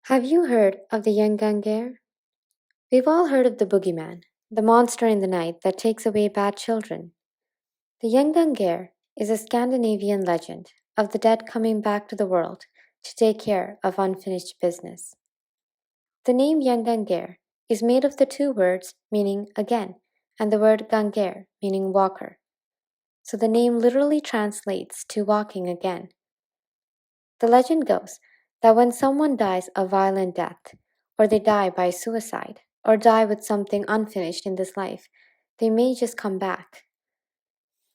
Have you heard of the Gjengangare? We've all heard of the boogeyman, the monster in the night that takes away bad children. The Gjengangare is a Scandinavian legend of the dead coming back to the world to take care of unfinished business. The name Gjengangare is made of the two words meaning again and the word gangare meaning walker. So the name literally translates to walking again. The legend goes that when someone dies a violent death, or they die by suicide, or die with something unfinished in this life, they may just come back.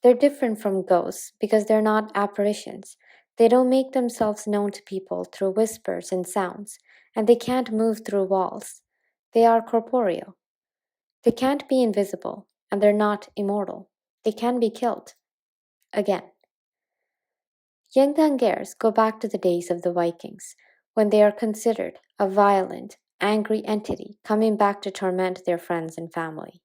They're different from ghosts because they're not apparitions. They don't make themselves known to people through whispers and sounds, and they can't move through walls. They are corporeal. They can't be invisible, and they're not immortal. They can be killed. Again. Gjengangers go back to the days of the Vikings, when they are considered a violent, angry entity coming back to torment their friends and family.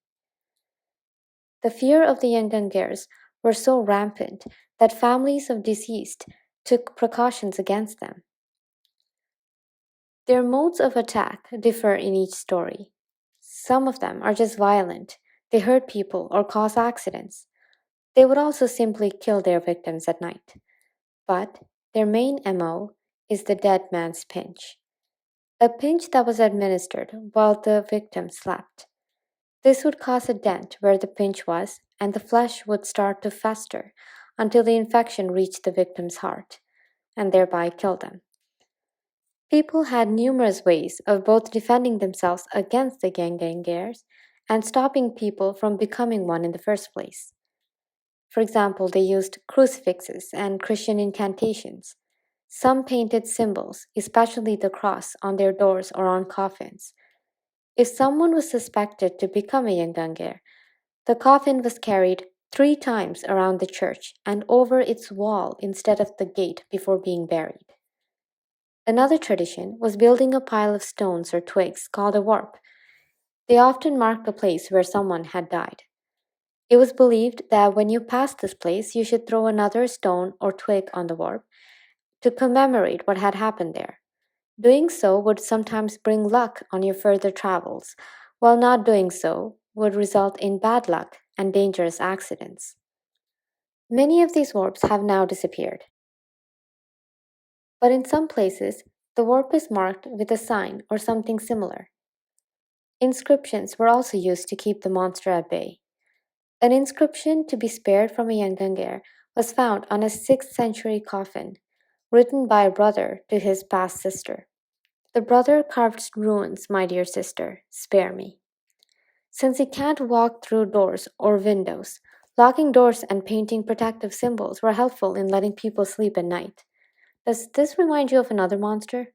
The fear of the Gjengangers were so rampant that families of deceased took precautions against them. Their modes of attack differ in each story. Some of them are just violent, they hurt people or cause accidents. They would also simply kill their victims at night. But their main MO is the dead man's pinch, a pinch that was administered while the victim slept. This would cause a dent where the pinch was, and the flesh would start to fester until the infection reached the victim's heart, and thereby kill them. People had numerous ways of both defending themselves against the Gjengangers and stopping people from becoming one in the first place. For example, they used crucifixes and Christian incantations. Some painted symbols, especially the cross, on their doors or on coffins. If someone was suspected to become a Gjengangare, the coffin was carried 3 times around the church and over its wall instead of the gate before being buried. Another tradition was building a pile of stones or twigs called a warp. They often marked the place where someone had died. It was believed that when you passed this place, you should throw another stone or twig on the warp to commemorate what had happened there. Doing so would sometimes bring luck on your further travels, while not doing so would result in bad luck and dangerous accidents. Many of these warps have now disappeared. But in some places, the warp is marked with a sign or something similar. Inscriptions were also used to keep the monster at bay. An inscription to be spared from a Gjengangare was found on a 6th century coffin, written by a brother to his passed sister. The brother carved runes, my dear sister, spare me. Since he can't walk through doors or windows, locking doors and painting protective symbols were helpful in letting people sleep at night. Does this remind you of another monster?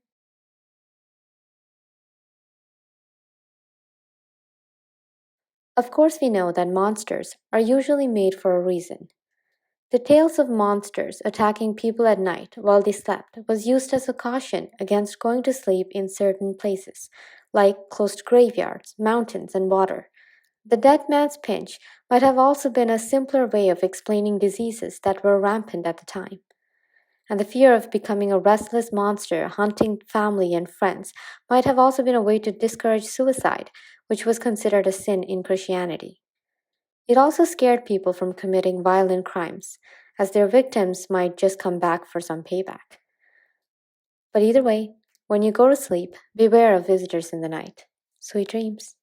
Of course, we know that monsters are usually made for a reason. The tales of monsters attacking people at night while they slept was used as a caution against going to sleep in certain places, like close to graveyards, mountains, and water. The dead man's pinch might have also been a simpler way of explaining diseases that were rampant at the time. And the fear of becoming a restless monster hunting family and friends might have also been a way to discourage suicide, which was considered a sin in Christianity. It also scared people from committing violent crimes, as their victims might just come back for some payback. But either way, when you go to sleep, beware of visitors in the night. Sweet dreams.